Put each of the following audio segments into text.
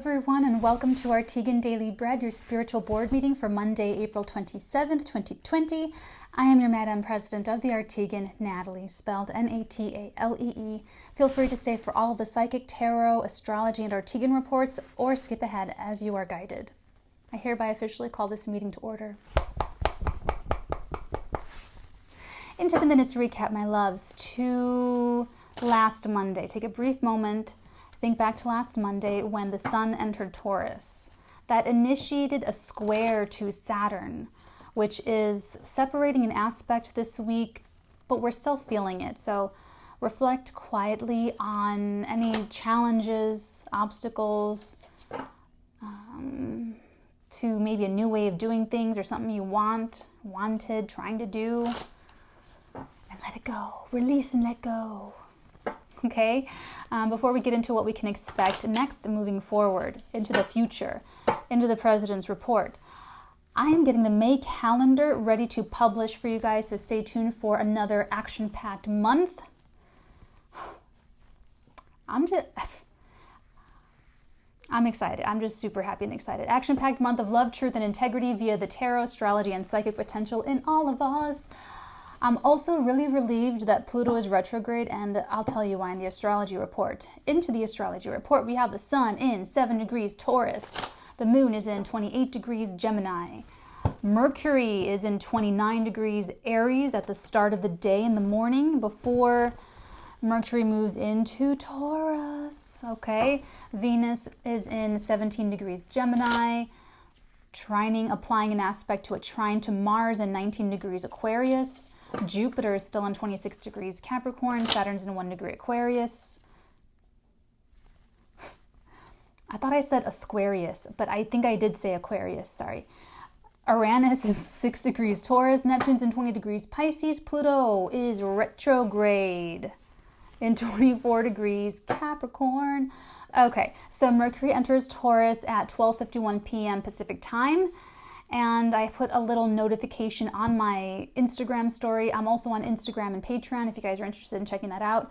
everyone, and welcome to Arteagan Daily Bread, your spiritual board meeting for Monday, April 27th, 2020. I am your Madam President of the Arteagan, Natalee, spelled Natalee. Feel free to stay for all of the psychic, tarot, astrology, and Arteagan reports, or skip ahead as you are guided. I hereby officially call this meeting to order. Into the minutes recap, my loves, to last Monday. Take a brief moment. Think back to last Monday when the sun entered Taurus. That initiated a square to Saturn, which is separating an aspect this week, but we're still feeling it. So reflect quietly on any challenges, obstacles, to maybe a new way of doing things or something you wanted, trying to do, and let it go. Release and let go. Okay, before we get into what we can expect next moving forward into the future, into the President's Report, I am getting the May calendar ready to publish for you guys, so stay tuned for another action-packed month. I'm excited. I'm just super happy and excited. Action-packed month of love, truth, and integrity via the tarot, astrology, and psychic potential in all of us. I'm also really relieved that Pluto is retrograde, and I'll tell you why in the Astrology Report. Into the Astrology Report, we have the Sun in 7 degrees Taurus. The Moon is in 28 degrees Gemini. Mercury is in 29 degrees Aries at the start of the day in the morning before Mercury moves into Taurus. Okay, Venus is in 17 degrees Gemini. Applying an aspect to a trine to Mars in 19 degrees Aquarius. Jupiter is still in 26 degrees Capricorn. Saturn's in 1 degree Aquarius. I thought I said Aquarius, but I think I did say Aquarius, sorry. Uranus is 6 degrees Taurus. Neptune's in 20 degrees Pisces. Pluto is retrograde in 24 degrees Capricorn. Okay, so Mercury enters Taurus at 12:51 p.m. Pacific time. And I put a little notification on my Instagram story. I'm also on Instagram and Patreon if you guys are interested in checking that out.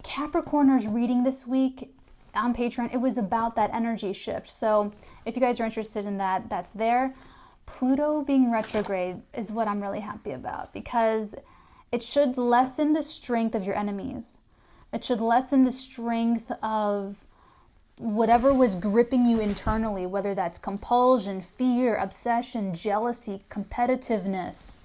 Capricorners reading this week on Patreon, it was about that energy shift. So if you guys are interested in that, that's there. Pluto being retrograde is what I'm really happy about because it should lessen the strength of your enemies. It should lessen the strength of whatever was gripping you internally, whether that's compulsion, fear, obsession, jealousy, competitiveness,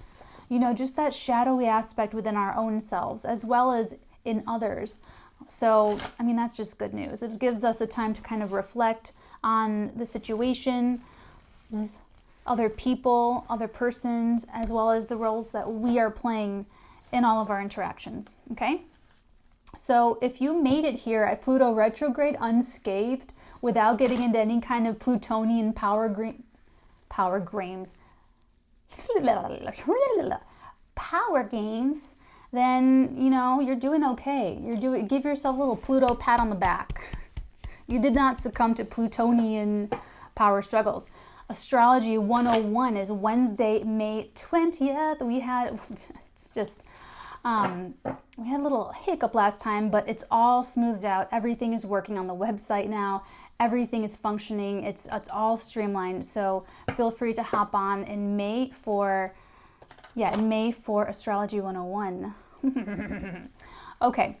just that shadowy aspect within our own selves as well as in others. So, that's just good news. It gives us a time to kind of reflect on the situation, other people, other persons, as well as the roles that we are playing in all of our interactions, okay? So if you made it here at Pluto retrograde unscathed without getting into any kind of Plutonian power games, then, you're doing okay. Give yourself a little Pluto pat on the back. You did not succumb to Plutonian power struggles. Astrology 101 is Wednesday, May 20th. We had a little hiccup last time, but it's all smoothed out. Everything is working on the website now. Everything is functioning. It's all streamlined. So feel free to hop on in May for Astrology 101. Okay.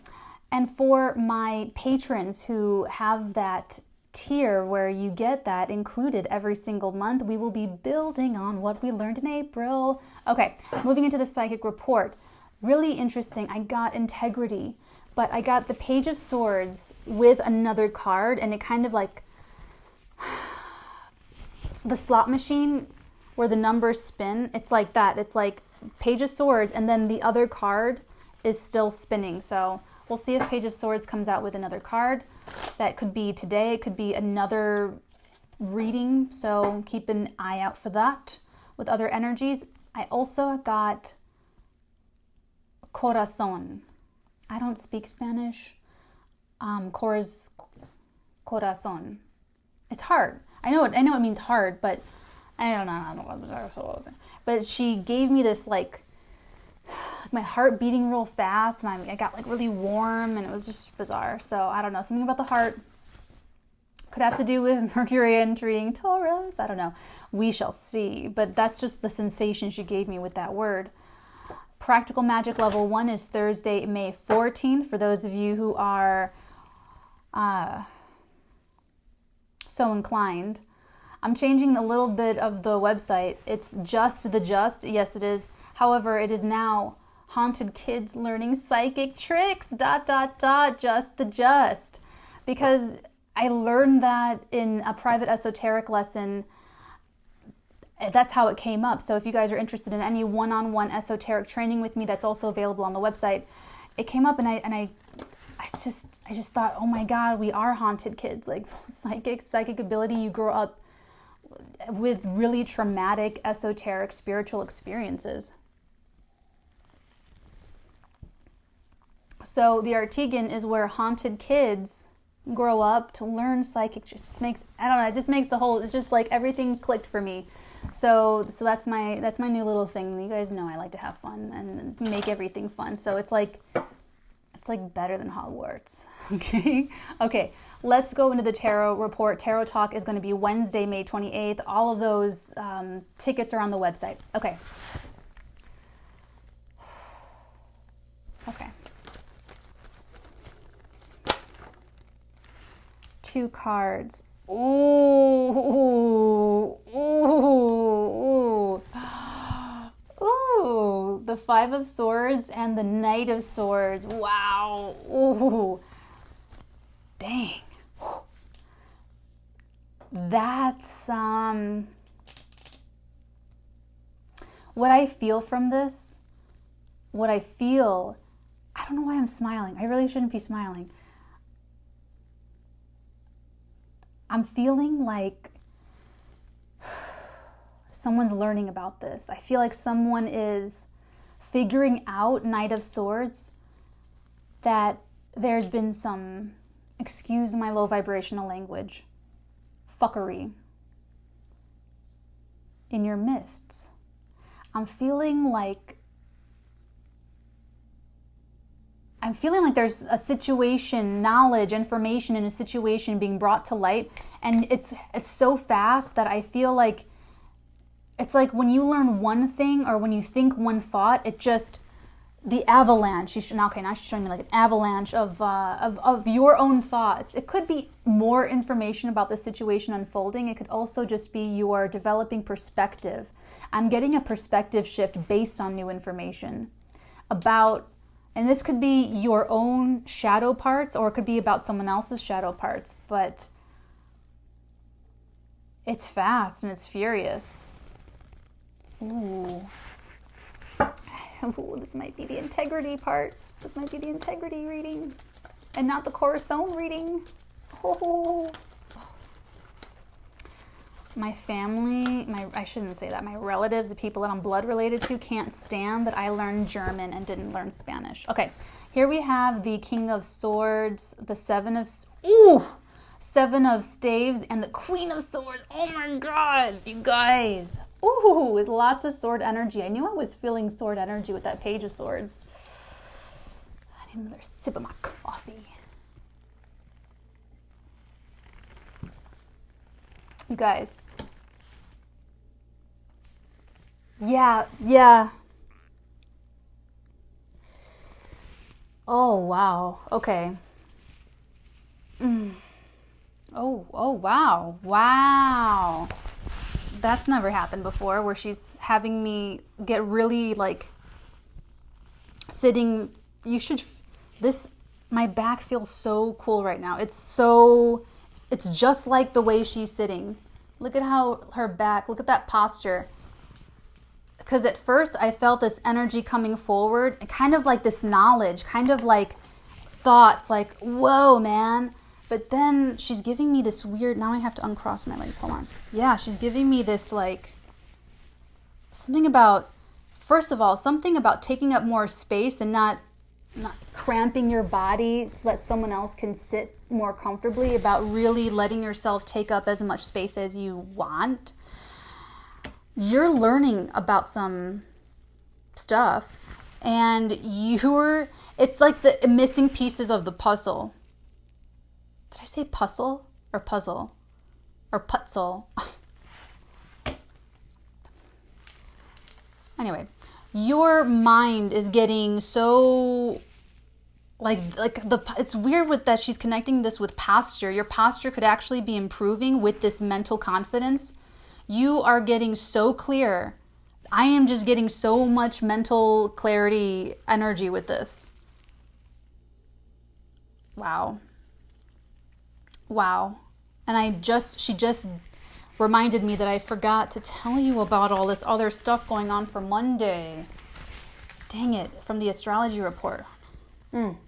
And for my patrons who have that tier where you get that included every single month, we will be building on what we learned in April. Okay, moving into the psychic report. Really interesting. I got integrity, but I got the Page of Swords with another card, and it kind of like the slot machine where the numbers spin. It's like that. It's like Page of Swords, and then the other card is still spinning. So we'll see if Page of Swords comes out with another card. That could be today. It could be another reading. So keep an eye out for that with other energies. I also got Corazon. I don't speak Spanish. Corazon. It's hard. I know it means hard, but I don't know. But she gave me this my heart beating real fast, and I got really warm, and it was just bizarre. So I don't know, something about the heart. Could have to do with Mercury entering Taurus. I don't know. We shall see. But that's just the sensation she gave me with that word. Practical Magic Level 1 is Thursday, May 14th. For those of you who are so inclined. I'm changing a little bit of the website. It's just the just. Yes, it is. However, it is now Haunted Kids Learning Psychic Tricks, ... just the just. Because I learned that in a private esoteric lesson. That's how it came up. So if you guys are interested in any one-on-one esoteric training with me, that's also available on the website. It came up, and I just thought, oh my God, we are haunted kids. Like psychic ability. You grow up with really traumatic, esoteric, spiritual experiences. So the Arteagan is where haunted kids grow up to learn psychic. It just makes, I don't know, it just makes the whole, it's just like everything clicked for me. So that's my new little thing. You guys know I like to have fun and make everything fun. So it's like better than Hogwarts. Okay, let's go into the tarot report. Tarot Talk is going to be Wednesday, May 28th. All of those tickets are on the website. Okay. 2 cards. Ooh. The 5 of Swords and the Knight of Swords. Wow. Ooh. Dang. That's what I feel from this. I don't know why I'm smiling. I really shouldn't be smiling. I'm feeling like someone's learning about this. I feel like someone is figuring out, Knight of Swords, that there's been some, excuse my low vibrational language, fuckery in your midst. I'm feeling like there's a situation, knowledge, information in a situation being brought to light, and it's so fast that I feel like it's like when you learn one thing or when you think one thought, it just, the avalanche. Now she's showing me like an avalanche of your own thoughts. It could be more information about the situation unfolding. It could also just be your developing perspective. I'm getting a perspective shift based on new information about. And this could be your own shadow parts, or it could be about someone else's shadow parts, but it's fast and it's furious. Ooh, this might be the integrity part. This might be the integrity reading and not the Correspondence reading. Oh. My family, I shouldn't say that, my relatives, the people that I'm blood related to, can't stand that I learned German and didn't learn Spanish. Okay, here we have the King of Swords, the Seven of Staves, and the Queen of Swords. Oh my God, you guys. Ooh, with lots of sword energy. I knew I was feeling sword energy with that Page of Swords. I need another sip of my coffee. You guys. Yeah. Oh, wow. Okay. Oh, wow. Wow. That's never happened before, where she's having me get really like sitting. My back feels so cool right now. It's just like the way she's sitting. Look at how her back, look at that posture. Because at first I felt this energy coming forward, and kind of like this knowledge, kind of like thoughts, like, whoa, man. But then she's giving me this weird, now I have to uncross my legs, hold on. Yeah, she's giving me this like, something about taking up more space and not cramping your body so that someone else can sit more comfortably, about really letting yourself take up as much space as you want. You're learning about some stuff, and it's like the missing pieces of the puzzle. Did I say puzzle? or puzzle or putzel. Anyway, your mind is getting so it's weird with that she's connecting this with posture. Your posture could actually be improving with this mental confidence. You are getting so clear. I am just getting so much mental clarity energy with this. Wow. And she just reminded me that I forgot to tell you about all this other stuff going on for Monday. Dang it, from the Astrology Report. I'm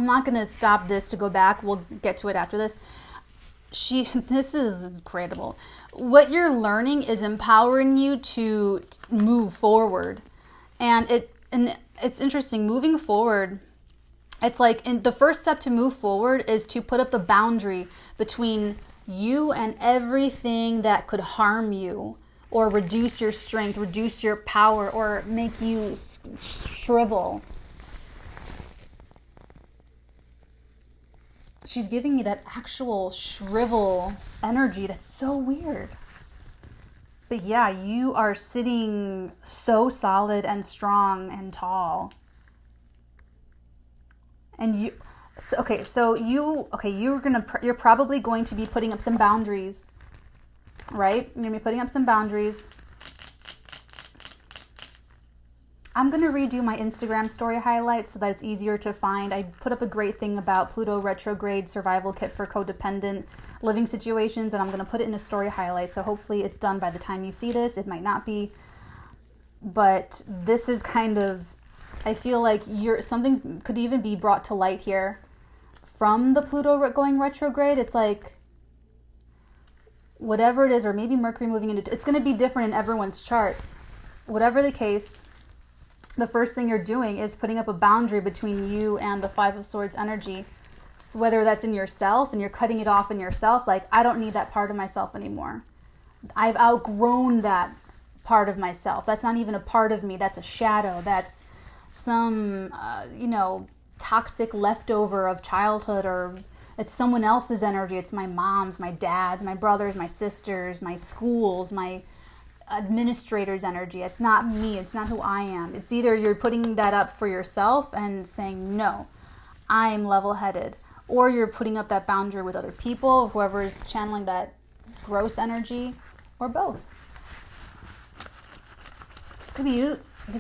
not going to stop this to go back. We'll get to it after this. This is incredible. What you're learning is empowering you to move forward. And it's interesting. Moving forward, it's like the first step to move forward is to put up the boundary between you and everything that could harm you or reduce your strength, reduce your power, or make you shrivel. She's giving me that actual shrivel energy. That's so weird. But yeah, you are sitting so solid and strong and tall. And you're probably going to be putting up some boundaries, right? You're going to be putting up some boundaries. I'm going to redo my Instagram story highlights so that it's easier to find. I put up a great thing about Pluto retrograde survival kit for codependent living situations, and I'm going to put it in a story highlight. So hopefully it's done by the time you see this. It might not be. But this is kind of, I feel like something could even be brought to light here from the Pluto going retrograde. It's like, whatever it is, or maybe Mercury moving into, it's going to be different in everyone's chart. Whatever the case, the first thing you're doing is putting up a boundary between you and the Five of Swords energy. So whether that's in yourself and you're cutting it off in yourself, like, I don't need that part of myself anymore. I've outgrown that part of myself. That's not even a part of me. That's a shadow. That's some, toxic leftover of childhood, or it's someone else's energy. It's my mom's, my dad's, my brother's, my sister's, my school's, my administrator's energy. It's not me. It's not who I am. It's either you're putting that up for yourself and saying, no, I'm level-headed, or you're putting up that boundary with other people, whoever is channeling that gross energy, or both. This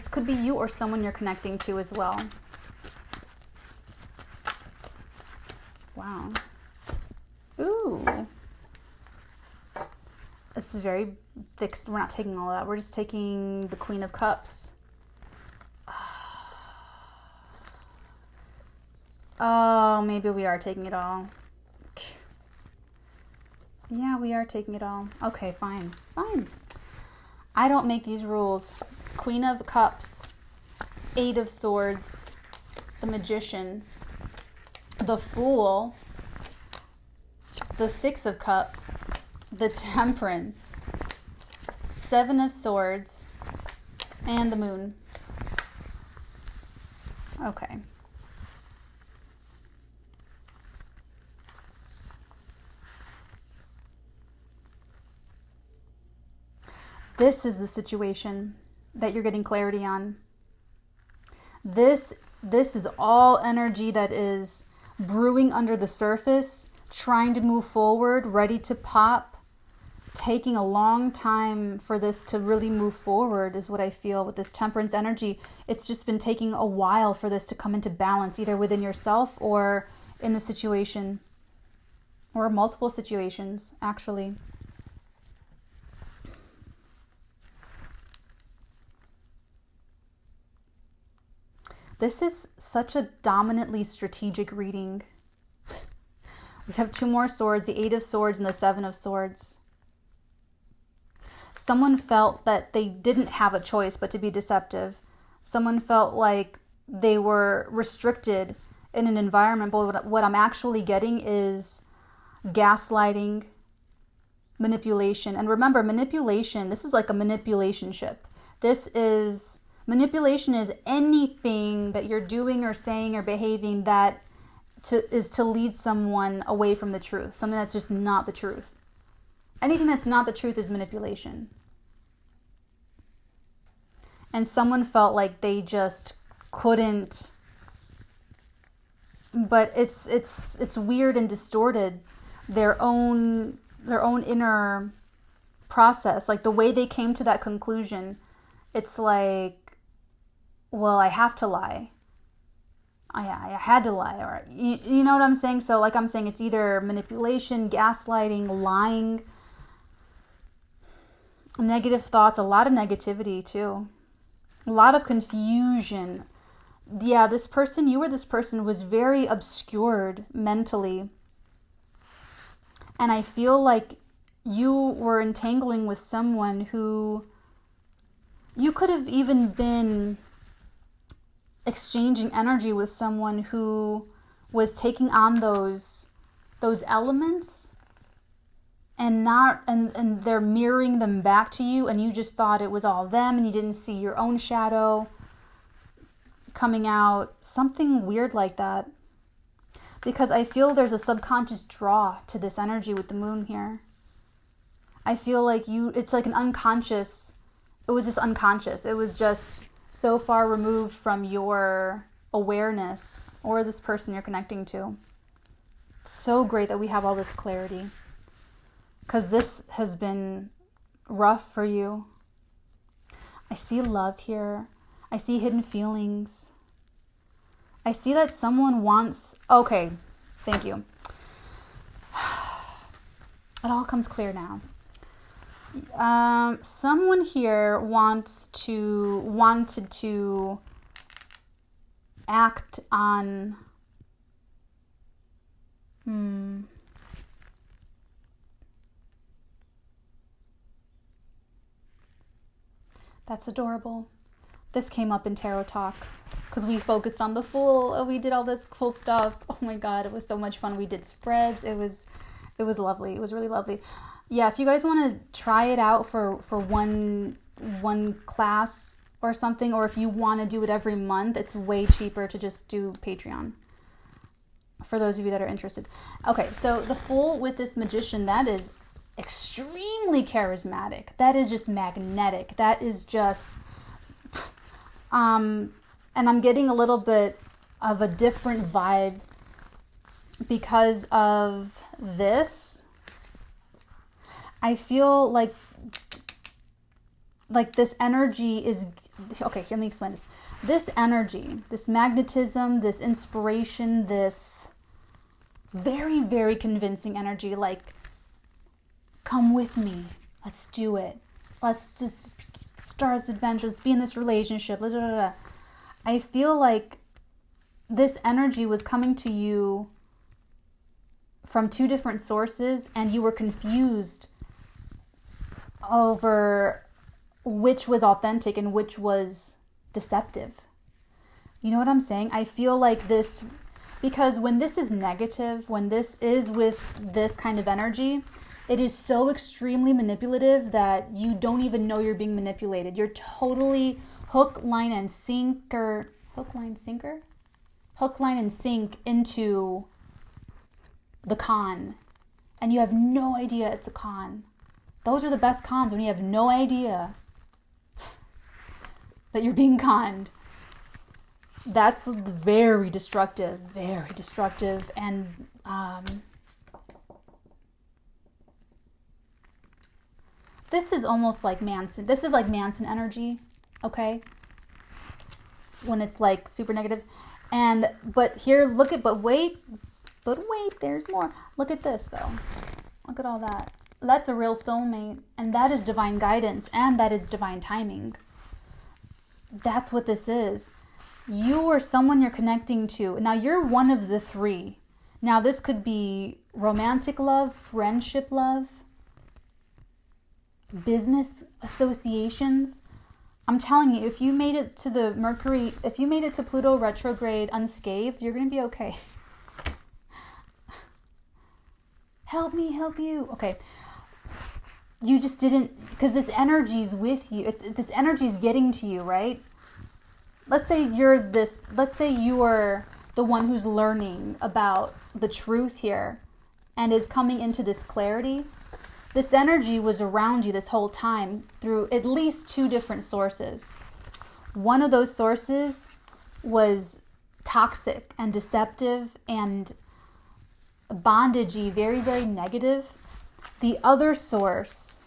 could be you or someone you're connecting to as well. Wow. Ooh. It's very thick. We're not taking all that. We're just taking the Queen of Cups. Oh, maybe we are taking it all. Yeah, we are taking it all. Okay, fine. I don't make these rules. Queen of Cups, Eight of Swords, the Magician, the Fool, the Six of Cups, the Temperance, Seven of Swords, and the Moon. Okay. This is the situation that you're getting clarity on. This is all energy that is brewing under the surface, trying to move forward, ready to pop, taking a long time for this to really move forward is what I feel with this Temperance energy. It's just been taking a while for this to come into balance, either within yourself or in the situation, or multiple situations, actually. This is such a dominantly strategic reading. We have two more swords, the Eight of Swords and the Seven of Swords. Someone felt that they didn't have a choice but to be deceptive. Someone felt like they were restricted in an environment, but what I'm actually getting is gaslighting, manipulation. And remember, manipulation, this is like a manipulation ship. This is Manipulation is anything that you're doing or saying or behaving that is to lead someone away from the truth. Something that's just not the truth. Anything that's not the truth is manipulation. And someone felt like they just couldn't. But it's weird and distorted their own inner process. Like the way they came to that conclusion, it's like, well, I have to lie. I had to lie, or you know what I'm saying? So like I'm saying, it's either manipulation, gaslighting, lying, negative thoughts, a lot of negativity too, a lot of confusion. Yeah, this person, you or this person was very obscured mentally. And I feel like you were entangling with someone who you could have even been exchanging energy with someone who was taking on those elements and they're mirroring them back to you, and you just thought it was all them and you didn't see your own shadow coming out. Something weird like that. Because I feel there's a subconscious draw to this energy with the moon here. I feel like it's like an unconscious, it was just unconscious. It was just so far removed from your awareness or this person you're connecting to. So great that we have all this clarity, because this has been rough for you. I see love here. I see hidden feelings. I see that someone wants... Okay, thank you. It all comes clear now. Someone here wanted to act on... That's adorable. This came up in Tarot Talk because we focused on the Fool. We did all this cool stuff. Oh my God, it was so much fun. We did spreads. It was lovely. It was really lovely. Yeah, if you guys want to try it out for one class or something, or if you want to do it every month, it's way cheaper to just do Patreon. For those of you that are interested. Okay, so the Fool with this Magician, that is extremely charismatic. That is just magnetic. That is just... and I'm getting a little bit of a different vibe because of this. I feel like this energy is... Okay, let me explain this. This energy, this magnetism, this inspiration, this very, very convincing energy, like, come with me. Let's do it. Let's just start this adventure. Let's be in this relationship. Blah, blah, blah, blah. I feel like this energy was coming to you from two different sources, and you were confused over which was authentic and which was deceptive. You know what I'm saying? I feel like this, because when this is negative, when this is with this kind of energy, it is so extremely manipulative that you don't even know you're being manipulated. You're totally hook, line, and sinker. Hook, line, sinker? Hook, line, and sink into the con. And you have no idea it's a con. Those are the best cons, when you have no idea that you're being conned. That's very destructive, and this is almost like Manson. This is like Manson energy, okay? When it's like super negative. But here, but wait, there's more. Look at this though. Look at all that. That's a real soulmate, and that is divine guidance, and that is divine timing. That's what this is. You or someone you're connecting to. Now, you're one of the three. Now, this could be romantic love, friendship love, business associations. I'm telling you, if you made it to the Mercury, if you made it to Pluto retrograde unscathed, you're going to be okay. Help me, help you. Okay. You just didn't, because this energy's with you. This energy's getting to you, right? let's say you are the one who's learning about the truth here and is coming into this clarity. This energy was around you this whole time through at least 2 different sources. One of those sources was toxic and deceptive and bondagey, very, very negative. The other source,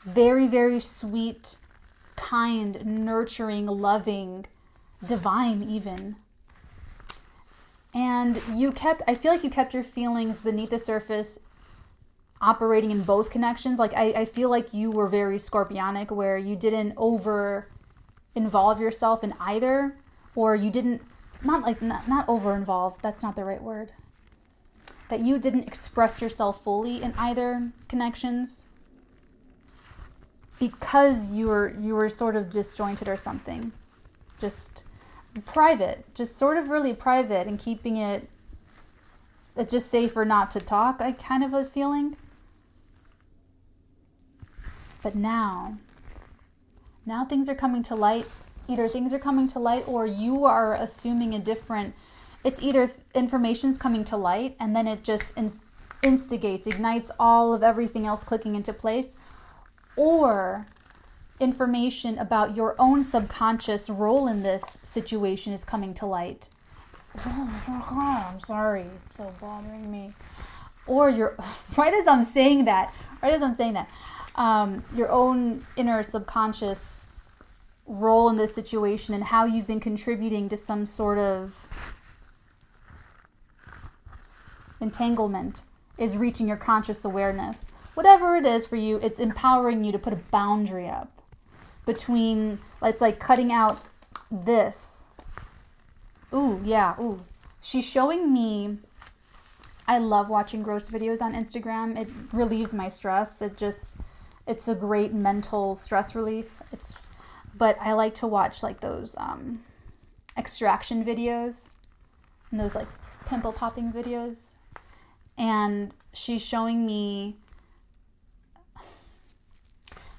very, very sweet, kind, nurturing, loving, divine even. And I feel like you kept your feelings beneath the surface, operating in both connections. Like I feel like you were very scorpionic, where you didn't over involve yourself in either, or you didn't, not over involved, that's not the right word, that you didn't express yourself fully in either connections because you were sort of disjointed or something, just private, just sort of really private, and keeping it's just safer not to talk, I kind of a feeling. But now things are coming to light. Either things are coming to light, or you are assuming a different, it's either information's coming to light and then it just ignites all of everything else clicking into place, or information about your own subconscious role in this situation is coming to light. Oh, I'm sorry, it's so bothering me. Or right as I'm saying that, your own inner subconscious role in this situation and how you've been contributing to some sort of entanglement is reaching your conscious awareness. Whatever it is for you, it's empowering you to put a boundary up between, it's like cutting out this. Ooh, yeah, ooh. She's showing me, I love watching gross videos on Instagram. It relieves my stress. It's a great mental stress relief. But I like to watch like those extraction videos and those like pimple popping videos. And she's showing me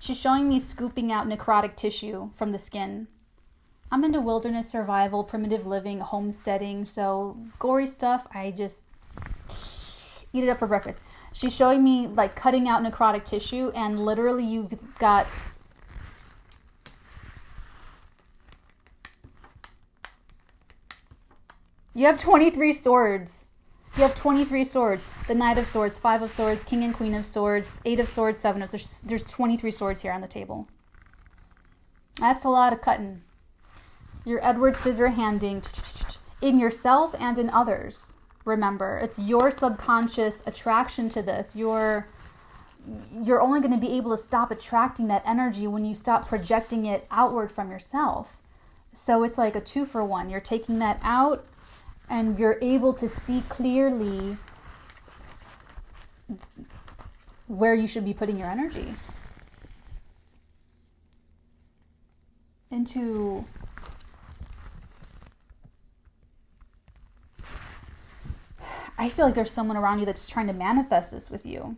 scooping out necrotic tissue from the skin. I'm into wilderness survival, primitive living, homesteading, so gory stuff, I just eat it up for breakfast. She's showing me like cutting out necrotic tissue, and literally you have 23 swords. You have 23 swords. The Knight of Swords, 5 of Swords, King and Queen of Swords, 8 of Swords, 7 of Swords. There's 23 swords here on the table. That's a lot of cutting. You're Edward Scissorhanding in yourself and in others. Remember, it's your subconscious attraction to this. You're only going to be able to stop attracting that energy when you stop projecting it outward from yourself. So it's like a 2-for-1. You're taking that out, and you're able to see clearly where you should be putting your energy. I feel like there's someone around you that's trying to manifest this with you.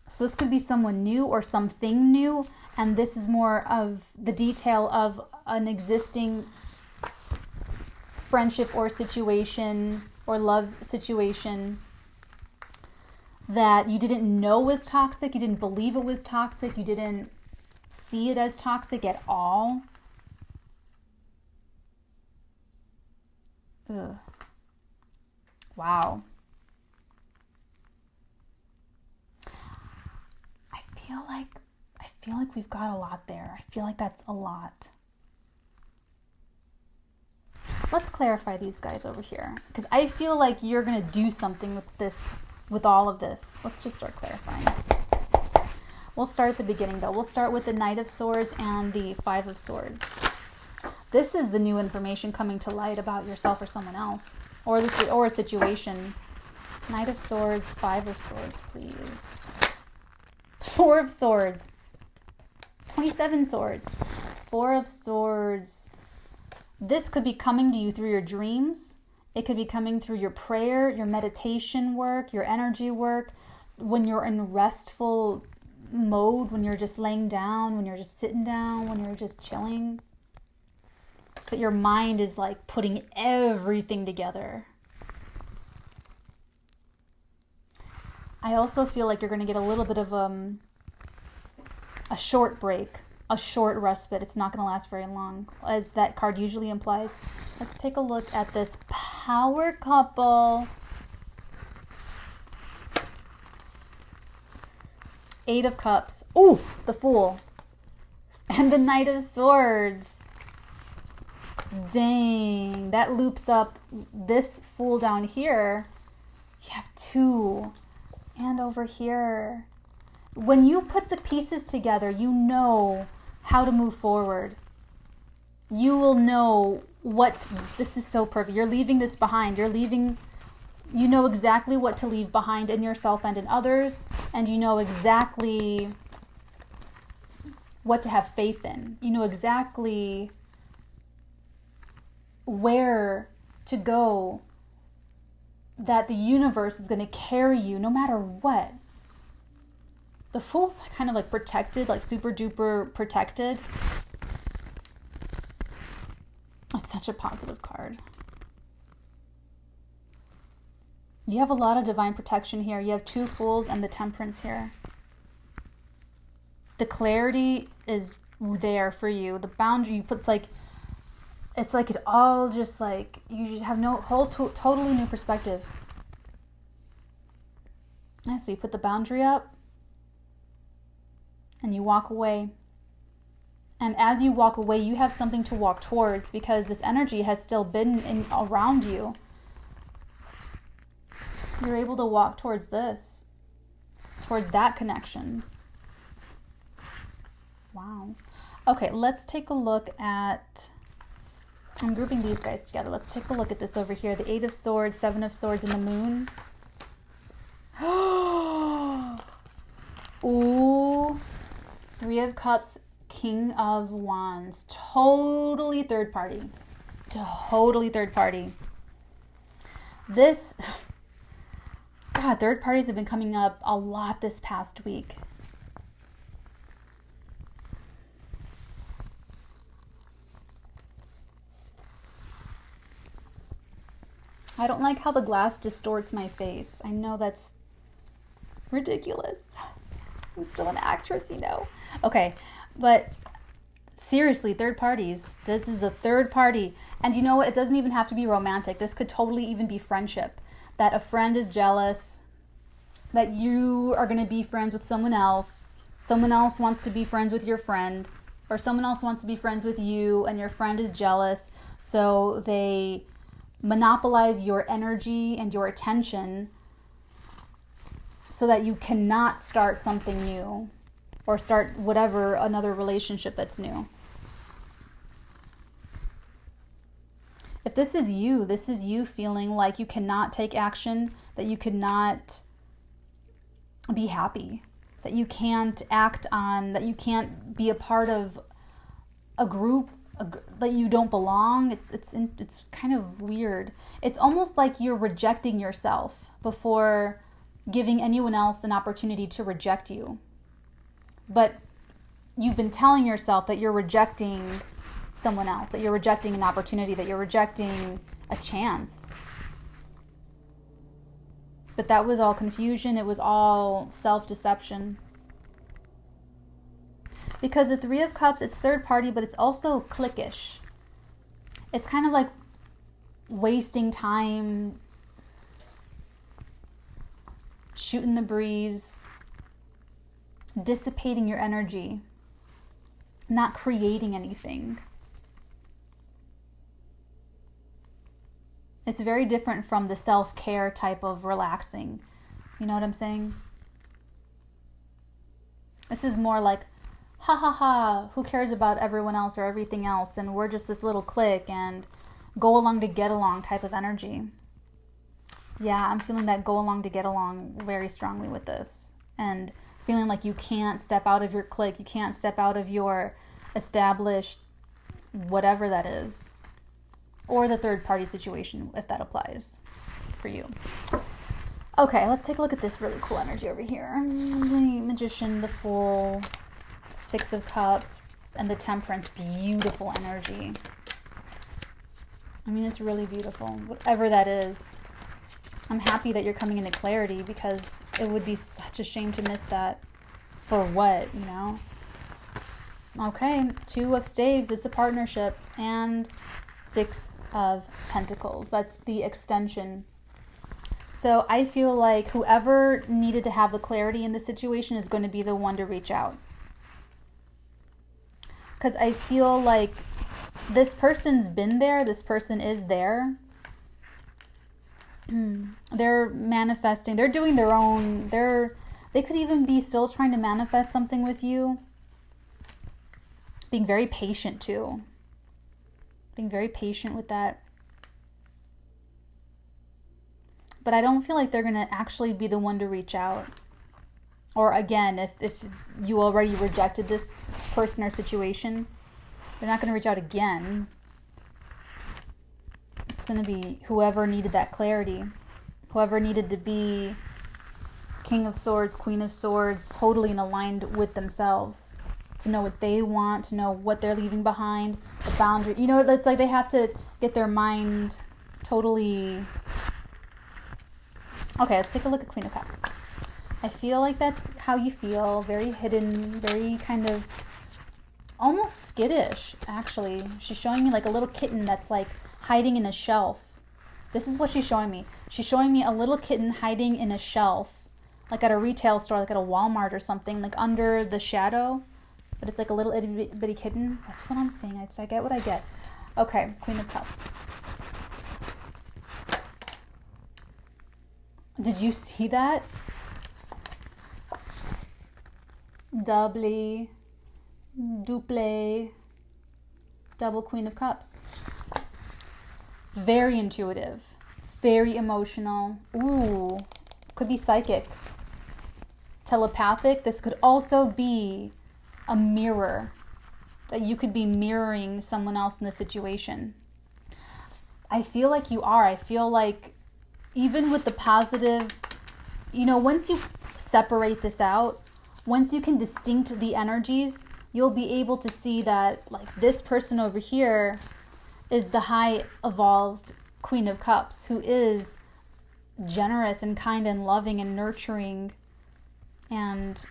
So this could be someone new or something new, and this is more of the detail of an existing friendship or situation or love situation that you didn't know was toxic, you didn't believe it was toxic, you didn't see it as toxic at all. Ugh. Wow. I feel like we've got a lot there. I feel like that's a lot. Let's clarify these guys over here, because I feel like you're going to do something with all of this. Let's just start clarifying. We'll start at the beginning, though. We'll start with the Knight of Swords and the 5 of Swords. This is the new information coming to light about yourself or someone else, or a situation. Knight of Swords, 5 of Swords, please. 4 of Swords. 27 swords. 4 of Swords. This could be coming to you through your dreams. It could be coming through your prayer, your meditation work, your energy work, when you're in restful mode, when you're just laying down, when you're just sitting down, when you're just chilling. but your mind is like putting everything together. I also feel like you're going to get a little bit of a short break, a short respite. It's not going to last very long, as that card usually implies. Let's take a look at this power couple. Eight of Cups. Ooh, the Fool. And the Knight of Swords. Dang, that loops up this Fool down here. You have two. And over here. When you put the pieces together, you know how to move forward. You will know what, this is so perfect. You're leaving this behind. You know exactly what to leave behind in yourself and in others. And you know exactly what to have faith in. You know exactly where to go, that the universe is going to carry you no matter what. The Fool's kind of like protected, like super duper protected. It's such a positive card. You have a lot of divine protection here. You have two Fools and the Temperance here. The clarity is there for you. The boundary you put, it's like it all just like, you just have no whole totally new perspective. Yeah, so you put the boundary up and you walk away. And as you walk away, you have something to walk towards, because this energy has still been around you. You're able to walk towards this, towards that connection. Wow. Okay, let's take a look at, I'm grouping these guys together. Let's take a look at this over here. The Eight of Swords, Seven of Swords, and the Moon. Ooh. Three of Cups, King of Wands. Totally third party. Totally third party. This, God, third parties have been coming up a lot this past week. I don't like how the glass distorts my face. I know that's ridiculous. I'm still an actress, you know. Okay, but seriously, third parties. This is a third party. And you know what? It doesn't even have to be romantic. This could totally even be friendship. That a friend is jealous, that you are going to be friends with someone else wants to be friends with your friend, or someone else wants to be friends with you, and your friend is jealous, so they monopolize your energy and your attention so that you cannot start something new or start whatever, another relationship that's new. If this is you feeling like you cannot take action, that you cannot be happy, that you can't act on, that you can't be a part of a group, that you don't belong. It's kind of weird. It's almost like you're rejecting yourself before giving anyone else an opportunity to reject you. But you've been telling yourself that you're rejecting someone else, that you're rejecting an opportunity, that you're rejecting a chance. But that was all confusion. It was all self-deception. Because the Three of Cups, it's third party, but it's also cliquish. It's kind of like wasting time, shooting the breeze, dissipating your energy, not creating anything. It's very different from the self-care type of relaxing. You know what I'm saying? This is more like, ha ha ha, who cares about everyone else or everything else, and we're just this little clique and go along to get along type of energy. Yeah, I'm feeling that go along to get along very strongly with this, and feeling like you can't step out of your clique, you can't step out of your established whatever that is, or the third party situation, if that applies for you. Okay, let's take a look at this really cool energy over here. The Magician, the Fool, Six of Cups, and the Temperance. Beautiful energy. I mean, it's really beautiful, whatever that is. I'm happy that you're coming into clarity, because it would be such a shame to miss that. For what, you know? Okay, 2 of Staves, it's a partnership, and 6 of Pentacles. That's the extension. So I feel like whoever needed to have the clarity in this situation is going to be the one to reach out. Because I feel like this person's been there, this person is there. They're manifesting, they're doing their own, they could even be still trying to manifest something with you. Being very patient too. Being very patient with that. But I don't feel like they're going to actually be the one to reach out. Or again, if you already rejected this person or situation, they're not going to reach out again. It's going to be whoever needed that clarity. Whoever needed to be King of Swords, Queen of Swords, totally aligned with themselves. To know what they want, to know what they're leaving behind, the boundary. You know, it's like they have to get their mind totally... Okay, let's take a look at Queen of Cups. I feel like that's how you feel. Very hidden, very kind of almost skittish, actually. She's showing me like a little kitten that's like hiding in a shelf. This is what she's showing me. She's showing me a little kitten hiding in a shelf, like at a retail store, like at a Walmart or something, like under the shadow. But it's like a little itty bitty kitten. That's what I'm seeing. I get what I get. Okay, Queen of Cups. Did you see that? Doubly, duple, double Queen of Cups. Very intuitive, very emotional. Ooh, could be psychic. Telepathic. This could also be a mirror, that you could be mirroring someone else in the situation. I feel like you are. I feel like even with the positive, you know, once you separate this out, once you can distinct the energies, you'll be able to see that like this person over here is the high evolved Queen of Cups, who is generous and kind and loving and nurturing and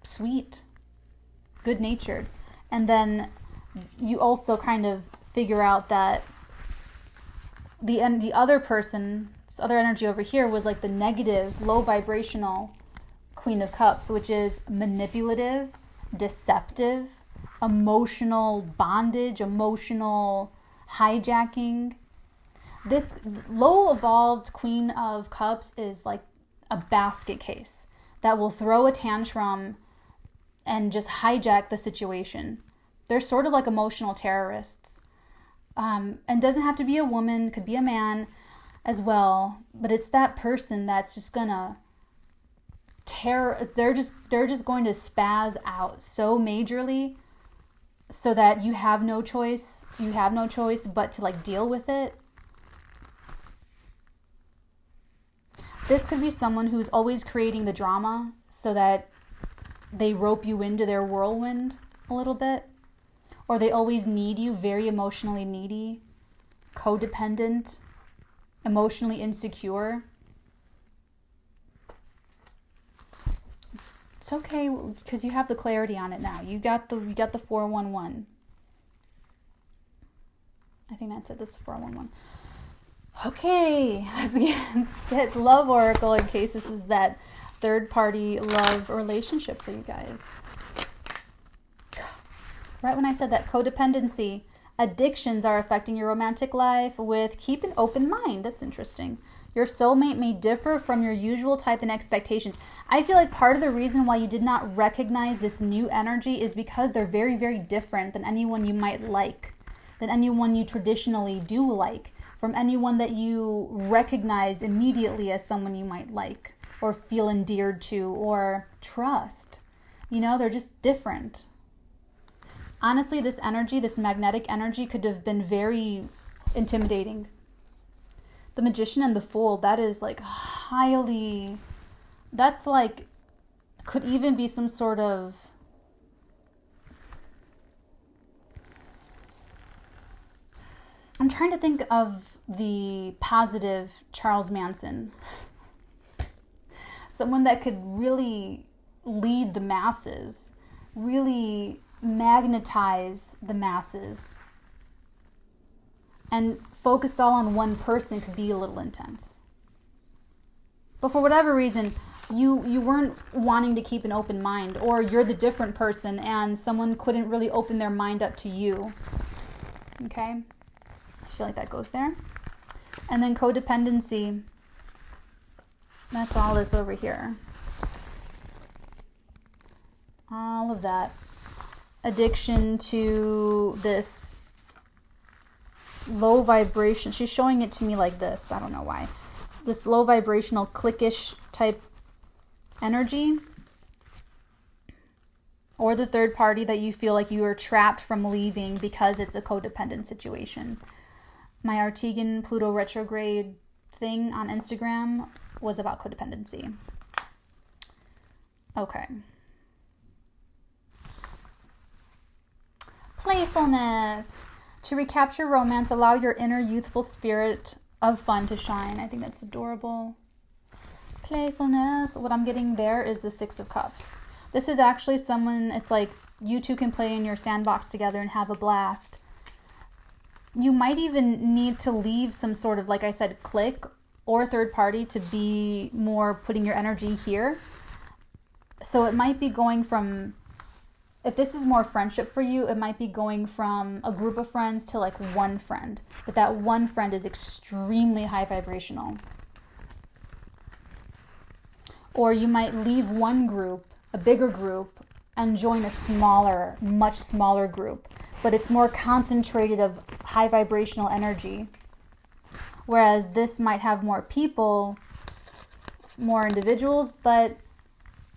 sweet, good-natured. And then you also kind of figure out that the other person, this other energy over here, was like the negative, low vibrational Queen of Cups, which is manipulative, deceptive, emotional bondage, emotional hijacking. This low evolved Queen of Cups is like a basket case that will throw a tantrum and just hijack the situation. They're sort of like emotional terrorists. And doesn't have to be a woman, could be a man as well, but it's that person that's just gonna they're just going to spaz out so majorly, so that you have no choice but to like deal with it. This could be someone who's always creating the drama so that they rope you into their whirlwind a little bit. Or they always need you, very emotionally needy, codependent, emotionally insecure. It's okay, because you have the clarity on it now. You got the 411. I think that's it. That's the 411. Okay, let's get Love Oracle, in case this is that third-party love relationship for you guys. Right when I said that, codependency, addictions are affecting your romantic life with keep an open mind. That's interesting. Your soulmate may differ from your usual type and expectations. I feel like part of the reason why you did not recognize this new energy is because they're very, very different than anyone you might like, than anyone you traditionally do like, from anyone that you recognize immediately as someone you might like or feel endeared to or trust. You know, they're just different. Honestly, this energy, this magnetic energy, could have been very intimidating. The Magician and the Fool, that is like highly, that's like, could even be some sort of, I'm trying to think of the positive Charles Manson. Someone that could really lead the masses, really magnetize the masses, and focus all on one person could be a little intense. But for whatever reason, you weren't wanting to keep an open mind, or you're the different person and someone couldn't really open their mind up to you. Okay? I feel like that goes there. And then codependency. That's all this over here. All of that. Addiction to this low vibration. She's showing it to me like this. I don't know why. This low vibrational cliquish type energy. Or the third party that you feel like you are trapped from leaving because it's a codependent situation. My Arteagan Pluto retrograde thing on Instagram was about codependency. Okay. Playfulness. To recapture romance, allow your inner youthful spirit of fun to shine. I think that's adorable. Playfulness. What I'm getting there is the Six of Cups. This is actually someone, it's like you two can play in your sandbox together and have a blast. You might even need to leave some sort of, like I said, clique or third party to be more putting your energy here. So it might be going from, if this is more friendship for you, it might be going from a group of friends to like one friend. But that one friend is extremely high vibrational. Or you might leave one group, a bigger group, and join a smaller, much smaller group. But it's more concentrated of high vibrational energy. Whereas this might have more people, more individuals, but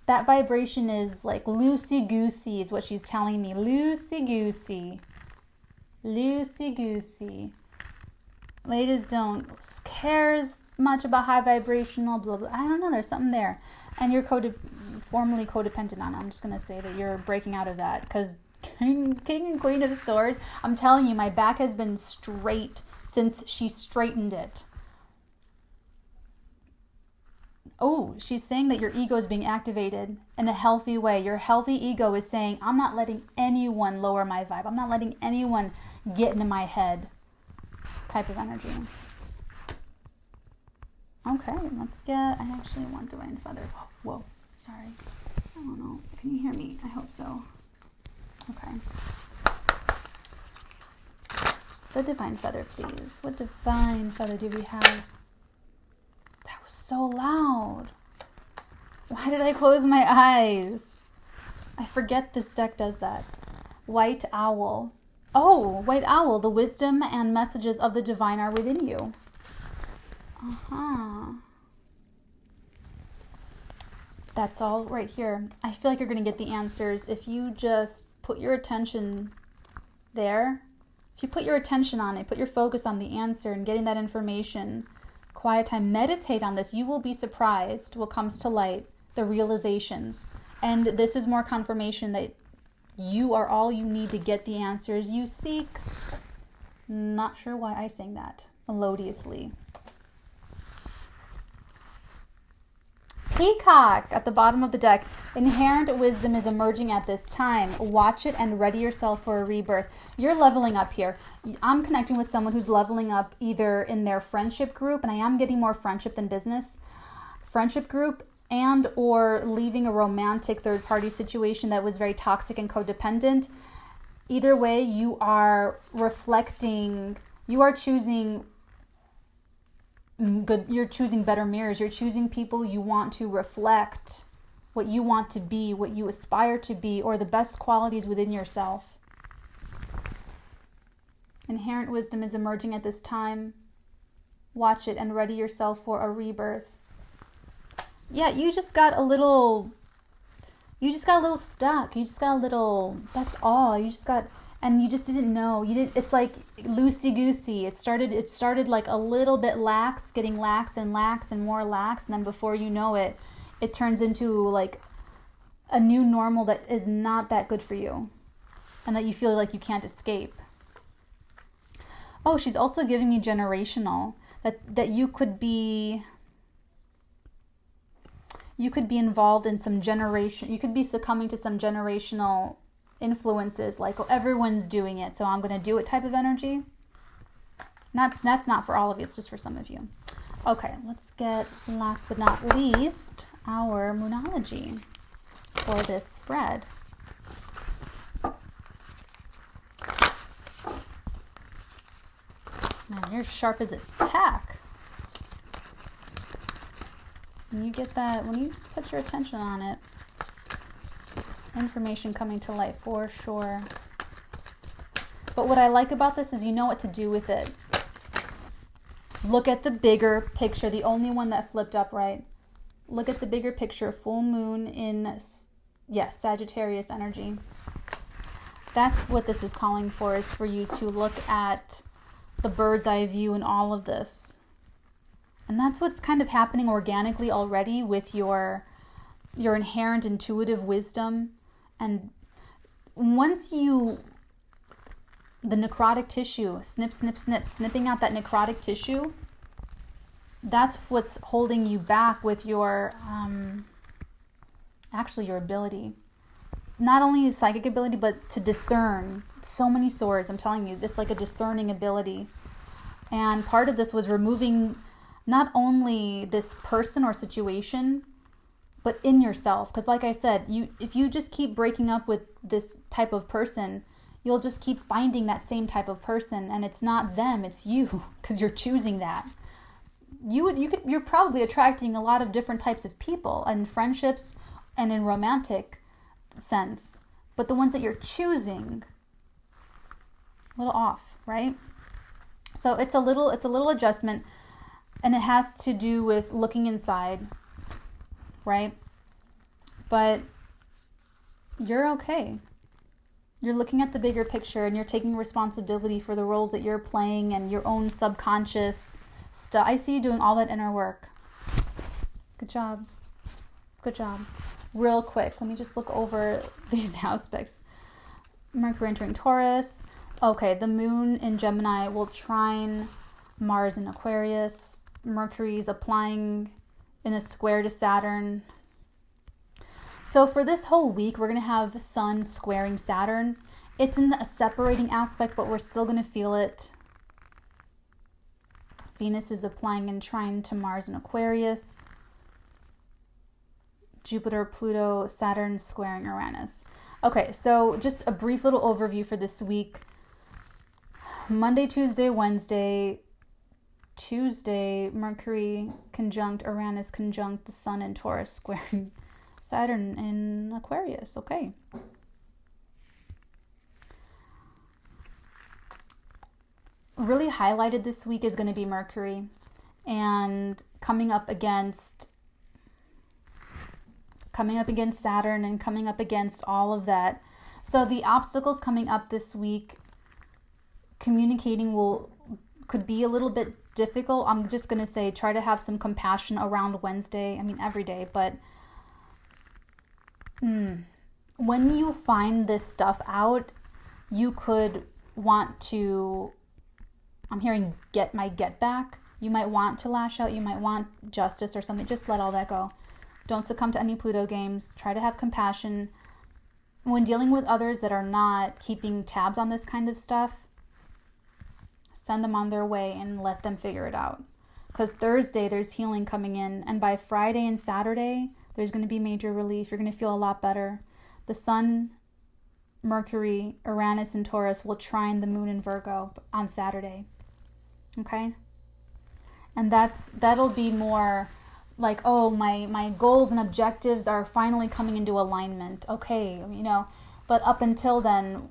that vibration is like loosey-goosey is what she's telling me. Loosey-goosey. Loosey-goosey. Ladies don't care as much about high vibrational, blah, blah. I don't know, there's something there. And you're formerly codependent on it. I'm just going to say that you're breaking out of that. Because King and Queen of Swords, I'm telling you, my back has been straight since she straightened it. Oh, she's saying that your ego is being activated in a healthy way. Your healthy ego is saying, I'm not letting anyone lower my vibe. I'm not letting anyone get into my head type of energy. Okay, let's get, I actually want Divine Feather. Whoa, sorry. I don't know. Can you hear me? I hope so. Okay. The Divine Feather, please. What Divine Feather do we have? That was so loud. Why did I close my eyes? I forget this deck does that. White Owl. Oh, White Owl. The wisdom and messages of the divine are within you. Uh-huh. That's all right here. I feel like you're going to get the answers if you just put your attention there. If you put your attention on it, put your focus on the answer and getting that information, quiet time, meditate on this, you will be surprised what comes to light, the realizations. And this is more confirmation that you are all you need to get the answers you seek. Not sure why I sang that melodiously. Peacock at the bottom of the deck. Inherent wisdom is emerging at this time. Watch it and ready yourself for a rebirth. You're leveling up here. I'm connecting with someone who's leveling up either in their friendship group, and I am getting more friendship than business, friendship group, and or leaving a romantic third-party situation that was very toxic and codependent. Either way, you are reflecting, you are choosing good, you're choosing better mirrors. You're choosing people you want to reflect what you want to be, what you aspire to be, or the best qualities within yourself. Inherent wisdom is emerging at this time. Watch it and ready yourself for a rebirth. Yeah, you just got a little stuck. You just got a little, that's all. You just got, and you just didn't know. You didn't, it's like loosey-goosey. It started like a little bit lax, getting lax and more lax, and then before you know it, it turns into like a new normal that is not that good for you and that you feel like you can't escape. Oh, she's also giving me generational. That you could be involved in some generation. You could be succumbing to some generational influences, like, oh, everyone's doing it, so I'm going to do it type of energy. That's not for all of you. It's just for some of you. Okay, let's get, last but not least, our Moonology for this spread. Man, you're sharp as a tack. When you get that, when you just put your attention on it, information coming to light for sure. But what I like about this is you know what to do with it. Look at the bigger picture, the only one that flipped up right. Look at the bigger picture, full moon in, yes, Sagittarius energy. That's what this is calling for, is for you to look at the bird's eye view in all of this. And that's what's kind of happening organically already with your inherent intuitive wisdom. And once you, the necrotic tissue, snipping out that necrotic tissue, that's what's holding you back with your, actually your ability. Not only psychic ability, but to discern. So many swords, I'm telling you, it's like a discerning ability. And part of this was removing not only this person or situation, but in yourself. Because like I said, if you just keep breaking up with this type of person, you'll just keep finding that same type of person, and it's not them, it's you, because you're choosing that. You're probably attracting a lot of different types of people in friendships and in romantic sense, but the ones that you're choosing, a little off, right? So it's a little adjustment, and it has to do with looking inside, right? But you're okay. You're looking at the bigger picture, and you're taking responsibility for the roles that you're playing and your own subconscious stuff. I see you doing all that inner work. Good job. Good job. Real quick, let me just look over these aspects. Mercury entering Taurus. Okay, the moon in Gemini will trine Mars in Aquarius. Mercury's applying in a square to Saturn. So for this whole week, we're going to have Sun squaring Saturn. It's in a separating aspect, but we're still going to feel it. Venus is applying in trine to Mars in Aquarius. Jupiter, Pluto, Saturn squaring Uranus. Okay, so just a brief little overview for this week. Monday, Tuesday, Wednesday. Tuesday, Mercury conjunct Uranus conjunct the Sun in Taurus squaring Saturn in Aquarius. Okay. Really highlighted this week is going to be Mercury, and coming up against Saturn and coming up against all of that. So the obstacles coming up this week, communicating could be a little bit difficult. I'm just going to say try to have some compassion around Wednesday. I mean, every day, but when you find this stuff out, you could want to, I'm hearing get back. You might want to lash out. You might want justice or something. Just let all that go. Don't succumb to any Pluto games. Try to have compassion. When dealing with others that are not keeping tabs on this kind of stuff, send them on their way and let them figure it out. Because Thursday, there's healing coming in. And by Friday and Saturday, there's going to be major relief. You're going to feel a lot better. The Sun, Mercury, Uranus, and Taurus will trine the Moon in Virgo on Saturday. Okay? And that'll be more like, oh, my goals and objectives are finally coming into alignment. Okay, but up until then,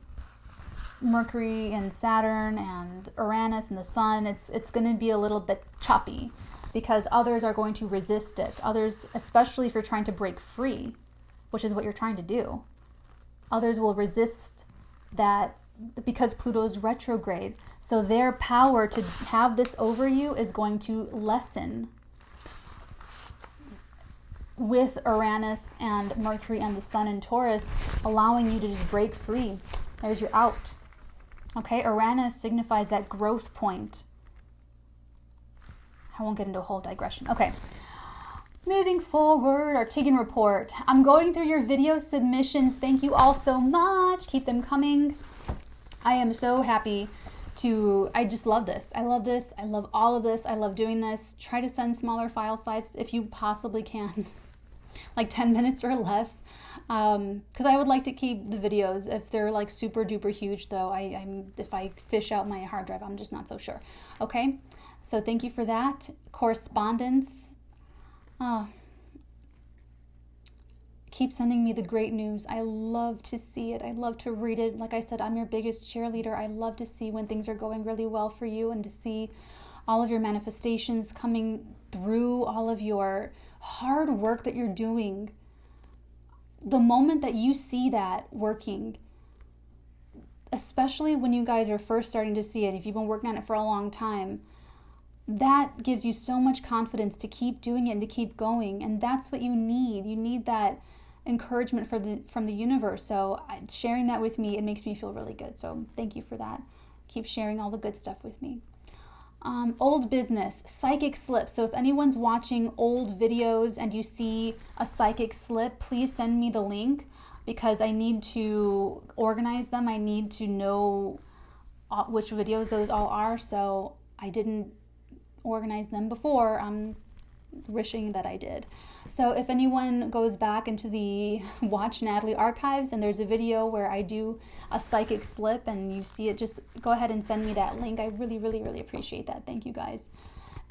Mercury and Saturn and Uranus and the Sun, it's going to be a little bit choppy because others are going to resist it. Others, especially if you're trying to break free, which is what you're trying to do, others will resist that because Pluto's retrograde. So their power to have this over you is going to lessen with Uranus and Mercury and the Sun in Taurus, allowing you to just break free. There's your out. Okay, Uranus signifies that growth point. I won't get into a whole digression. Okay, moving forward, Arteagan Report. I'm going through your video submissions. Thank you all so much. Keep them coming. I am so happy to, I just love this. I love this. I love all of this. I love doing this. Try to send smaller file sizes if you possibly can, like 10 minutes or less. Because I would like to keep the videos. If they're like super duper huge though, if I fish out my hard drive, I'm just not so sure. Okay, so thank you for that. Correspondence. Keep sending me the great news. I love to see it. I love to read it. Like I said, I'm your biggest cheerleader. I love to see when things are going really well for you and to see all of your manifestations coming through, all of your hard work that you're doing. The moment that you see that working, especially when you guys are first starting to see it, if you've been working on it for a long time, that gives you so much confidence to keep doing it and to keep going. And that's what you need. You need that encouragement from the universe. So sharing that with me, it makes me feel really good. So thank you for that. Keep sharing all the good stuff with me. Old business, psychic slip. So if anyone's watching old videos and you see a psychic slip, please send me the link because I need to organize them. I need to know which videos those all are. So I didn't organize them before. I'm wishing that I did. So if anyone goes back into the Watch Natalee archives and there's a video where I do a psychic slip and you see it, just go ahead and send me that link. I really, really, really appreciate that. Thank you guys.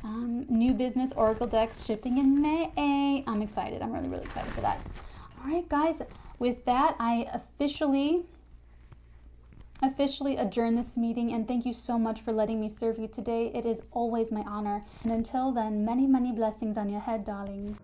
New business Oracle decks shipping in May. I'm excited. I'm really, really excited for that. All right, guys. With that, I officially adjourn this meeting, and thank you so much for letting me serve you today. It is always my honor. And until then, many, many blessings on your head, darlings.